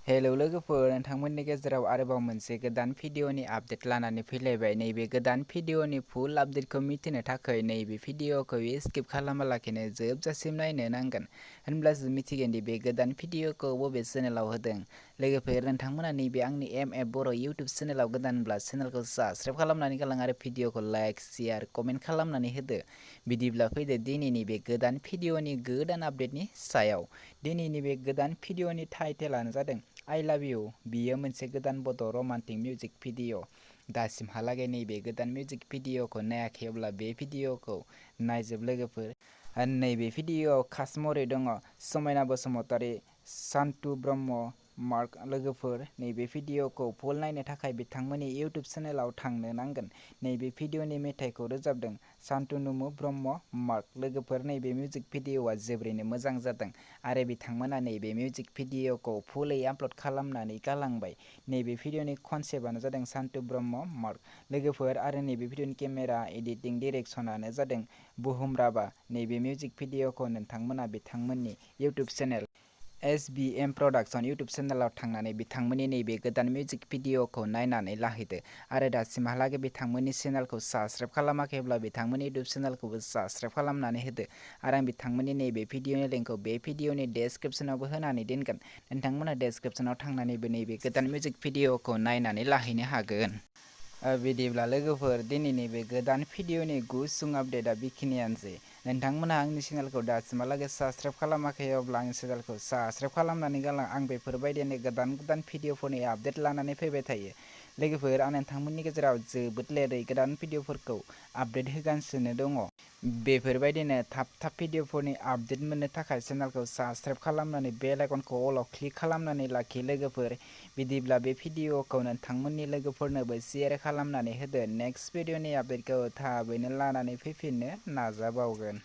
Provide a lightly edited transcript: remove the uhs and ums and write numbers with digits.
Hello लोगोफोर, नोंथांमोननि गेजेराव आरोबाव मोनसे गोदान भिडिअनि आपडेट लानानै फैलायबाय। नैबे गोदान भिडिअनि फुल आपडेटखौ मिथिनो थाखाय नैबे भिडिअखौ स्किप खालामालाखिनो जोबजासिम नायनो नांगोन, होनब्लासो मिथिगोन दि बे गोदान भिडिअखौ बबे चेनेलाव होदों। लोगोफोर, नोंथांमोना नैबे आंनि बर' इउटुब चेनेलाव गोदानब्ला चेनेलखौ साबस्क्राइब खालामनानै गालां आरो भिडिअखौ लाइक, शेयार, कमेन्ट खालामनानै होदो। बिदिब्ला फैदो दिनैनि बे गोदान भिडिअनि गोदान आपडेटनि सायाव। दिनैनि बे गोदान भिडिअनि टाइटेलानो जादों I love you। बियो मोनसे गोदान बड' रमान्टिक मिउजिक भिडिअ। दासिमहालागै नैबे गोदान मिउजिक भिडिअखौ नायाखैब्ला बे भिडिअखौ नायजोब लोगोफोर। नैबे भिडिअआव कास्ट महरै दङ समायना बसुमतारी, सान्टु ब्रह्म, मार्क। लोगोफोर, नैबे भिडिअखौ फुल नायनो थाखाय बिथांमोननि इउटुब चेनेलाव थांनो नांगोन। नैबे भिडिअनि मेथाइखौ रोजाबदों सान्टुनुमु ब्रह्म, मार्क। लोगोफोर, नैबे मिउजिक भिडिअआ जोबोरैनो मोजां जादों आरो बिथांमोना नैबे मिउजिक भिडिअखौ फुलै आपल'ड खालामनानै गालांबाय। नैबे भिडिअनि कनसेप्टआनो जादों सान्टु ब्रह्म, मार्क। लोगोफोर, आरो नैबे भिडिअनि केमेरा एडिटिं डिरेक्सनानो जादों बुहुम राभा। नैबे मिउजिक भिडिअखौ नोंथांमोना बिथांमोननि YouTube channel SBM production YouTube चेनेलाव थांनानै बिथांमोननि नैबे गोदान मिउजिक भिडिअखौ नायनानै लाहैदो आरो दासिमहालागै बिथांमोननि चेनेलखौ साबस्क्राइब खालामाखैब्ला बिथांमोननि इउटुब चेनेलखौबो साबस्क्राइब खालामनानै होदो आरो आं बिथांमोननि नैबे भिडिअनि लिंकखौ बे भिडिअनि डेस्क्रिप्शनावबो होनानै दोनगोन। नोंथांमोना डेस्क्रिप्शनाव थांनानैबो नैबे गोदान मिउजिक भिडिअखौ नायनानै लाहैनो हागोन। बिदिब्ला लोगोफोर, दिनैनि बे गोदान भिडिअनि गुसुं आपडेटआ बेखिनियानोसै। नोंथांमोनहा आंनि चेनेलखौ दासिमहालागै साबस्क्राइब खालामाखै अब्ला आंनि चेनेलखौ साबस्क्राइब खालामनानै गालां। आं बेफोरबायदिनो गोदान भिडिअफोरनि आपडेट लानानै फैबाय थायो। लोगोफोर, आं नोंथांमोननि गेजेराव जोबोद लेटै गोदान भिडिअफोरखौ आपडेट होगासिनो दङ। बेफोरबायदिनो थाब भिडिअफोरनि आपडेट मोननो थाखाय चेनेलखौ साबस्क्राइब खालामनानै बेल आइकनखौ अलाव क्लिक खालामनानै लाखि लोगोफोर। बिदिब्ला बे भिडिअखौ नोंथांमोननि लोगोफोरनोबो शेयार खालामनानै होदो। नेक्स्ट भिडिअनि आपडेटखौ थाबैनो लानानै फैफिननो नाजाबावगोन।